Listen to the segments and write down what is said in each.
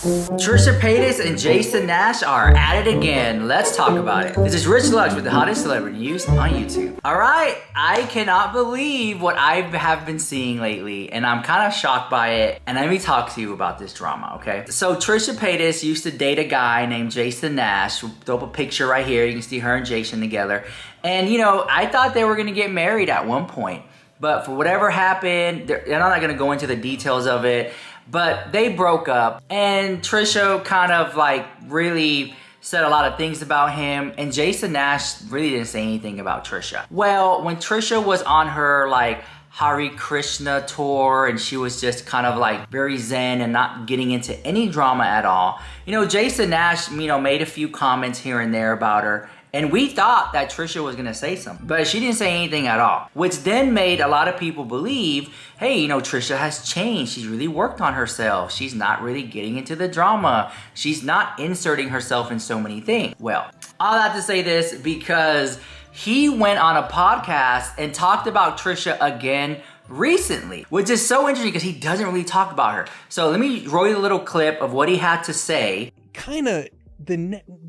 Trisha Paytas and Jason Nash are at it again. Let's talk about it. This is Rich Lux with the hottest celebrity news on YouTube. Alright, I cannot believe what I have been seeing lately, and I'm kind of shocked by it, and let me talk to you about this drama, okay? So Trisha Paytas used to date a guy named Jason Nash. We'll throw up a picture right here. You can see her and Jason together. And you know, I thought they were gonna get married at one point. But for whatever happened, and I'm not gonna go into the details of it, but they broke up, and Trisha kind of like really said a lot of things about him, and Jason Nash really didn't say anything about Trisha. Well, when Trisha was on her like Hare Krishna tour, and she was just kind of like very zen and not getting into any drama at all, you know, Jason Nash, you know, made a few comments here and there about her. And we thought that Trisha was gonna say something, but she didn't say anything at all. Which then made a lot of people believe, hey, you know, Trisha has changed. She's really worked on herself. She's not really getting into the drama. She's not inserting herself in so many things. Well, I'll have to say this because he went on a podcast and talked about Trisha again recently, which is so interesting because he doesn't really talk about her. So let me roll you a little clip of what he had to say. Kind of the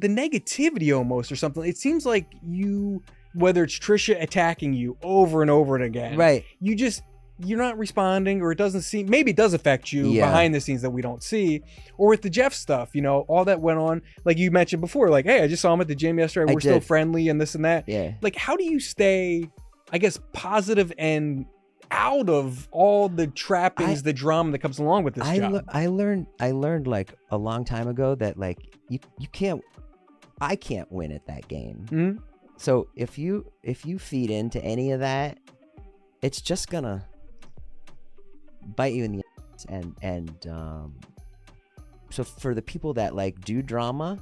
negativity almost or something. It seems like you, whether it's Trisha attacking you over and over and again, right? You're not responding, or it doesn't seem, maybe it does affect you behind the scenes that we don't see. Or with the Jeff stuff, you know, all that went on, like you mentioned before, like, hey, I just saw him at the gym yesterday, we're still friendly and this and that. Yeah. Like, how do you stay, I guess, positive and out of all the trappings, the drama that comes along with this job? I learned like a long time ago that like I can't win at that game. Mm-hmm. So if you feed into any of that, it's just gonna bite you in the ass. And so for the people that like do drama,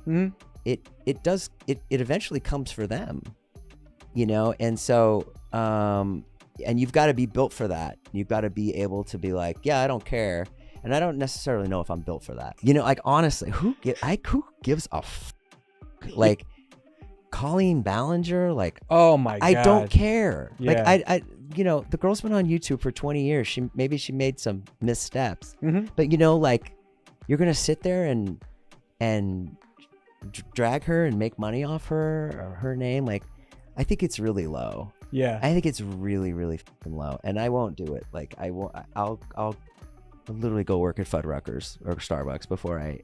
it eventually comes for them, you know. And so and you've got to be built for that. You've got to be able to be like, yeah, I don't care. And I don't necessarily know if I'm built for that. You know, like, honestly, who gives a like Colleen Ballinger? Like, oh my God. I don't care. Yeah. Like, I you know, the girl's been on YouTube for 20 years. She made some missteps. But, you know, like, you're going to sit there and drag her and make money off her or her name. Like, I think it's really low. Yeah. I think it's really, really fucking low, and I won't do it. Like, I'll literally go work at Fuddruckers or Starbucks before I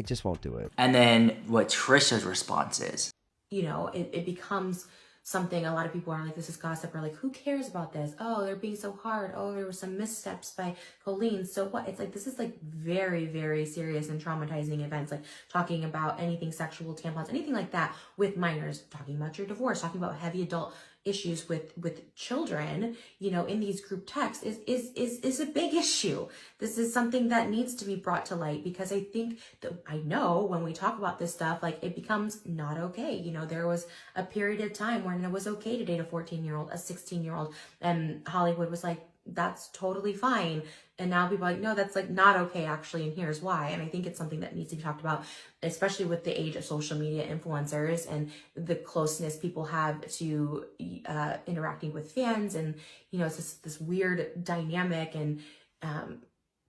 just won't do it. And then what Trisha's response is. You know, it becomes something a lot of people are like, this is gossip, or like, who cares about this? Oh, they're being so hard. Oh, there were some missteps by Colleen. So what? It's like, this is like very, very serious and traumatizing events, like talking about anything sexual, tampons, anything like that with minors, talking about your divorce, talking about heavy adult issues with children, you know, in these group texts is a big issue. This is something that needs to be brought to light, because I think that, I know when we talk about this stuff, like, it becomes not okay. You know, there was a period of time when it was okay to date a 14-year-old, a 16-year-old, and Hollywood was like, that's totally fine. And now people are like, no, that's like not okay actually, and here's why. And I think it's something that needs to be talked about, especially with the age of social media influencers and the closeness people have to interacting with fans. And, you know, it's this weird dynamic and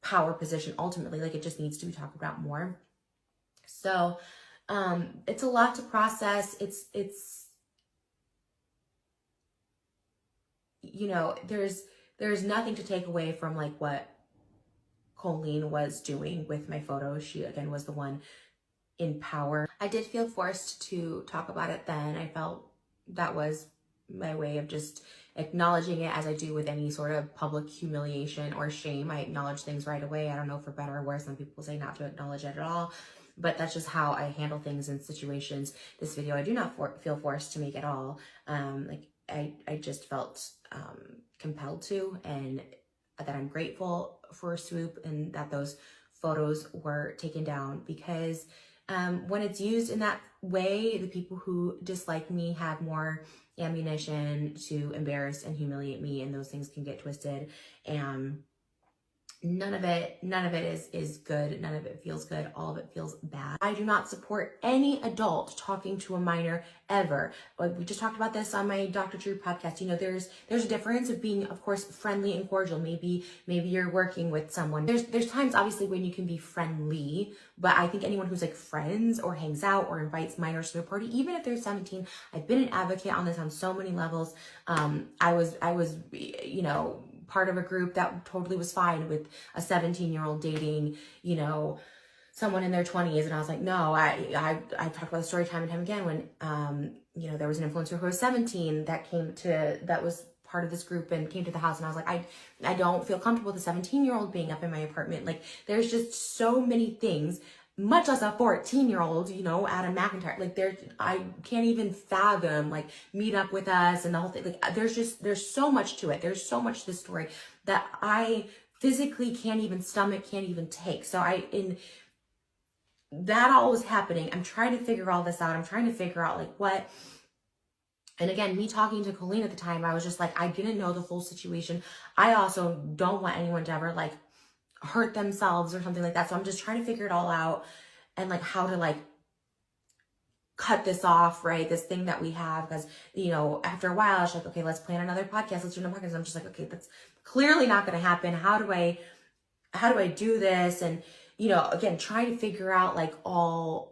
power position ultimately. Like, it just needs to be talked about more. So it's a lot to process. It's you know, there's nothing to take away from like what Colleen was doing with my photos. She, again, was the one in power. I did feel forced to talk about it then. I felt that was my way of just acknowledging it, as I do with any sort of public humiliation or shame. I acknowledge things right away. I don't know, for better or worse. Some people say not to acknowledge it at all, but that's just how I handle things in situations. This video, I do not feel forced to make at all. Like, I just felt compelled to, and that I'm grateful for Swoop and that those photos were taken down, because when it's used in that way, the people who dislike me have more ammunition to embarrass and humiliate me, and those things can get twisted. And none of it is good. None of it feels good. All of it feels bad. I do not support any adult talking to a minor ever. We just talked about this on my Dr. Drew podcast. You know, there's a difference of being, of course, friendly and cordial. Maybe you're working with someone. There's times obviously when you can be friendly, but I think anyone who's like friends or hangs out or invites minors to a party, even if they're 17, I've been an advocate on this on so many levels. I was, you know, part of a group that totally was fine with a 17-year-old dating, you know, someone in their 20s. And I was like, no, I talked about the story time and time again when, you know, there was an influencer who was 17 that was part of this group and came to the house. And I was like, I don't feel comfortable with a 17-year-old being up in my apartment. Like, there's just so many things, much less a 14-year-old, you know, Adam McIntyre. Like, I can't even fathom, like, meet up with us and the whole thing. Like, there's so much to it. There's so much to this story that I physically can't even stomach, can't even take. So that all was happening. I'm trying to figure all this out. I'm trying to figure out, like, what. And again, me talking to Colleen at the time, I was just like, I didn't know the full situation. I also don't want anyone to ever, like, hurt themselves or something like that. So I'm just trying to figure it all out and, like, how to, like, cut this off, right? This thing that we have, because, you know, after a while I was like, okay, let's plan another podcast. Let's do another podcast. And I'm just like, okay, that's clearly not going to happen. How do I do this? And, you know, again, trying to figure out, like, all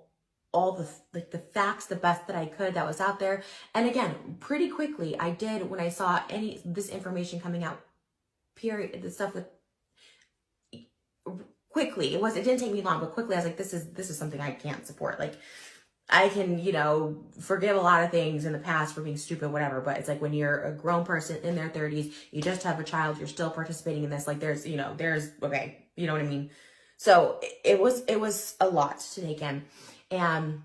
the, like, the facts the best that I could that was out there. And again, pretty quickly I did, when I saw this information coming out, period, the stuff with, quickly, it didn't take me long, but quickly I was like, this is something I can't support. Like, I can, you know, forgive a lot of things in the past for being stupid, whatever, but it's like when you're a grown person in their 30s, you just have a child, you're still participating in this, like, okay, you know what I mean? So it was a lot to take in. And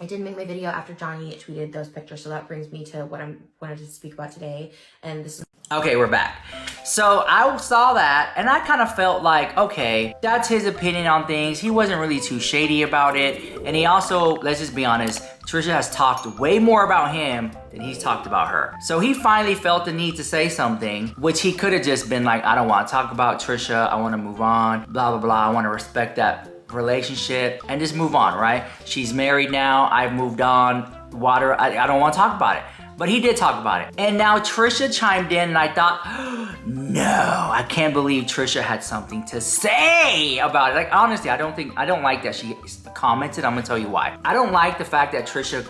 I didn't make my video after Johnny tweeted those pictures, so that brings me to what I wanted to speak about today. And this is... Okay, we're back. So I saw that and I kind of felt like, okay, that's his opinion on things. He wasn't really too shady about it. And he also, let's just be honest, Trisha has talked way more about him than he's talked about her. So he finally felt the need to say something, which he could have just been like, I don't want to talk about Trisha. I want to move on, blah, blah, blah. I want to respect that relationship and just move on, right? She's married now. I've moved on. I don't want to talk about it. But he did talk about it. And now Trisha chimed in and I thought, no, I can't believe Trisha had something to say about it. Like, honestly, I don't like that she commented. I'm gonna tell you why. I don't like the fact that Trisha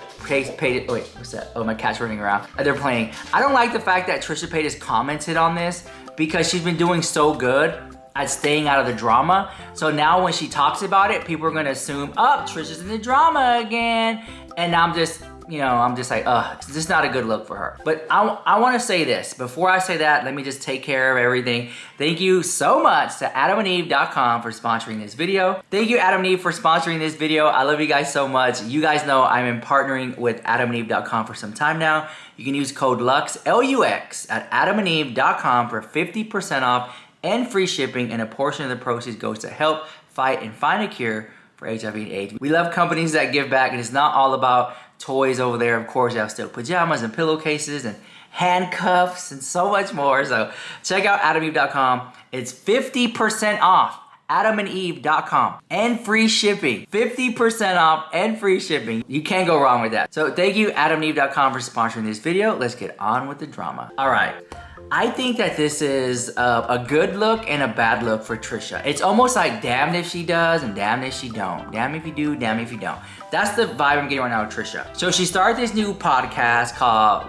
paid wait, what's that? Oh, my cat's running around. They're playing. I don't like the fact that Trisha Paytas commented on this because she's been doing so good at staying out of the drama. So now when she talks about it, people are gonna assume, oh, Trisha's in the drama again. And I'm just like, this is not a good look for her. But I want to say this. Before I say that, let me just take care of everything. Thank you so much to AdamandEve.com for sponsoring this video. Thank you, Adam and Eve, for sponsoring this video. I love you guys so much. You guys know I've been partnering with AdamandEve.com for some time now. You can use code LUX, L-U-X, at AdamandEve.com for 50% off and free shipping, and a portion of the proceeds goes to help fight and find a cure for HIV and AIDS. We love companies that give back, and it's not all about toys over there. Of course, you have still pajamas and pillowcases and handcuffs and so much more. So check out AdamandEve.com. It's 50% off. AdamandEve.com and free shipping. 50% off and free shipping. You can't go wrong with that. So thank you, AdamandEve.com, for sponsoring this video. Let's get on with the drama. All right. I think that this is a good look and a bad look for Trisha. It's almost like damned if she does and damned if she don't. Damn if you do, damn if you don't. That's the vibe I'm getting right now with Trisha. So she started this new podcast called,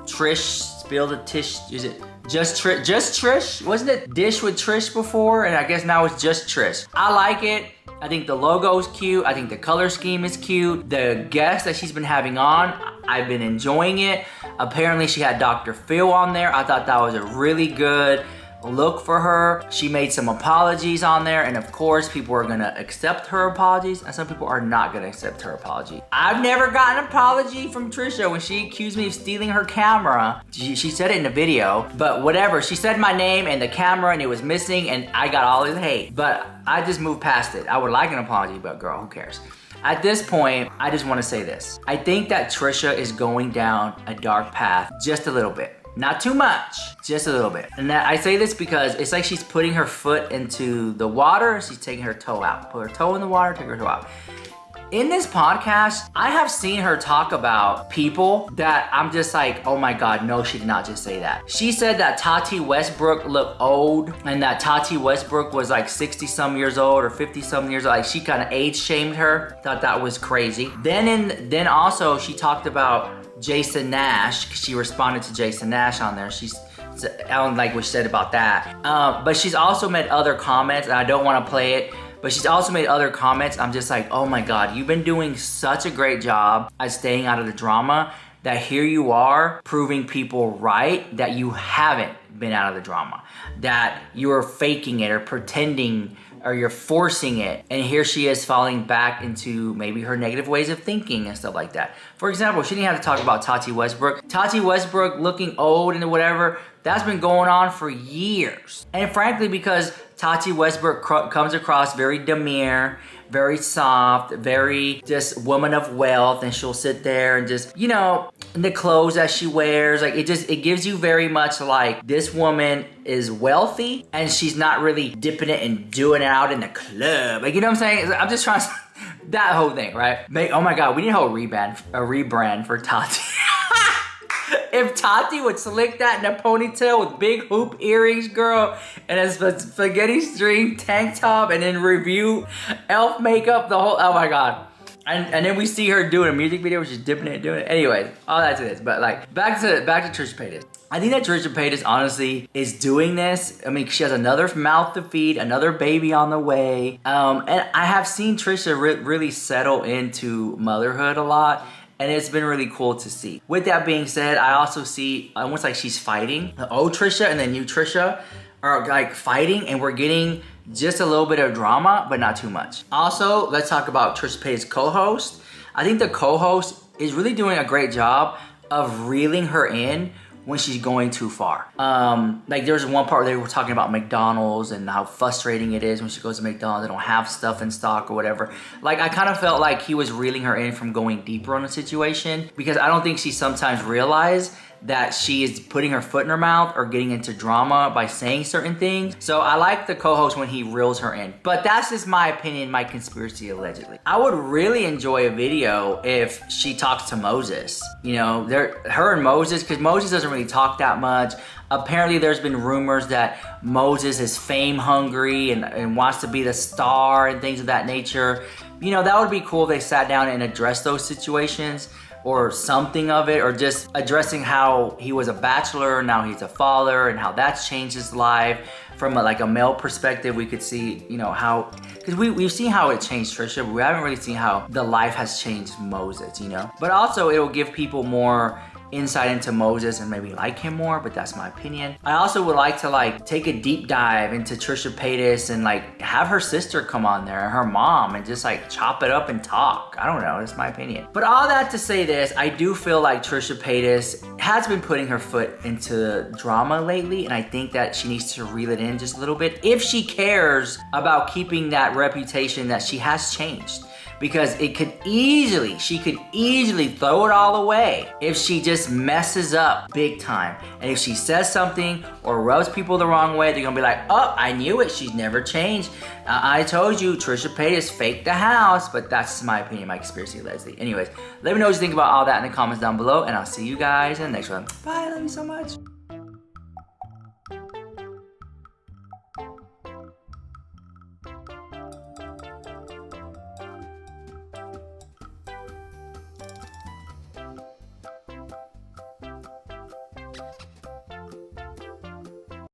Trish, Spill the Tish, is it Just Trish? Wasn't it Dish with Trish before? And I guess now it's Just Trish. I like it. I think the logo is cute. I think the color scheme is cute. The guests that she's been having on, I've been enjoying it. Apparently she had Dr. Phil on there. I thought that was a really good look for her. She made some apologies on there, and of course people are gonna accept her apologies and some people are not gonna accept her apology. I've never gotten an apology from Trisha when she accused me of stealing her camera. She said it in the video, but whatever. She said my name and the camera and it was missing and I got all this hate, but I just moved past it. I would like an apology, but girl, who cares? At this point, I just want to say this. I think that Trisha is going down a dark path just a little bit. Not too much, just a little bit. And I say this because it's like she's putting her foot into the water, she's taking her toe out. Put her toe in the water, take her toe out. In this podcast, I have seen her talk about people that I'm just like, oh my God, no, she did not just say that. She said that Tati Westbrook looked old and that Tati Westbrook was like 60 some years old or 50 some years old. Like she kind of age shamed her. Thought that was crazy. Then also she talked about Jason Nash, because she responded to Jason Nash on there. I don't like what she said about that. But she's also made other comments, and I don't want to play it, but she's also made other comments. I'm just like, oh my God, you've been doing such a great job at staying out of the drama that here you are proving people right that you haven't been out of the drama, that you are faking it or pretending or you're forcing it, and here she is falling back into maybe her negative ways of thinking and stuff like that. For example, she didn't have to talk about Tati Westbrook. Tati Westbrook looking old and whatever, that's been going on for years. And frankly, because Tati Westbrook comes across very demure, very soft, very just woman of wealth, and she'll sit there and just, you know, the clothes that she wears, like it gives you very much like this woman is wealthy and she's not really dipping it and doing it out in the club. Like, you know what I'm saying? I'm just trying to, that whole thing, right? Oh my God, we need a whole rebrand for Tati. If Tati would slick that in a ponytail with big hoop earrings, girl, and a spaghetti string tank top, and then review elf makeup, the whole, oh my God. And then we see her doing a music video where she's dipping it and doing it. Anyways, all that to this. But like, back to Trisha Paytas. I think that Trisha Paytas honestly is doing this. I mean, she has another mouth to feed, another baby on the way. And I have seen Trisha really settle into motherhood a lot. And it's been really cool to see. With that being said, I also see almost like she's fighting. The old Trisha and the new Trisha are like fighting, and we're getting just a little bit of drama, but not too much. Also, let's talk about Trisha Paytas' co-host. I think the co-host is really doing a great job of reeling her in when she's going too far. Like there's one part where they were talking about McDonald's and how frustrating it is when she goes to McDonald's, they don't have stuff in stock or whatever. Like I kind of felt like he was reeling her in from going deeper on the situation, because I don't think she sometimes realized that she is putting her foot in her mouth or getting into drama by saying certain things. So I like the co-host when he reels her in. But that's just my opinion, my conspiracy allegedly. I would really enjoy a video if she talks to Moses. You know, her and Moses, because Moses doesn't really talk that much. Apparently there's been rumors that Moses is fame hungry and wants to be the star and things of that nature. You know, that would be cool if they sat down and addressed those situations, or something of it, or just addressing how he was a bachelor, now he's a father, and how that's changed his life. From a male perspective, we could see, you know, how, because we've seen how it changed Trisha, but we haven't really seen how the life has changed Moses, you know? But also, it will give people more insight into Moses and maybe like him more, but that's my opinion. I also would like to take a deep dive into Trisha Paytas and have her sister come on there, and her mom, and just chop it up and talk. I don't know, that's my opinion. But all that to say this, I do feel like Trisha Paytas has been putting her foot into drama lately, and I think that she needs to reel it in just a little bit if she cares about keeping that reputation that she has changed. Because she could easily throw it all away if she just messes up big time. And if she says something or rubs people the wrong way, they're gonna be like, oh, I knew it, she's never changed. I told you, Trisha Paytas faked the house. But that's my opinion, my conspiracy, Leslie. Anyways, let me know what you think about all that in the comments down below, and I'll see you guys in the next one. Bye, love you so much.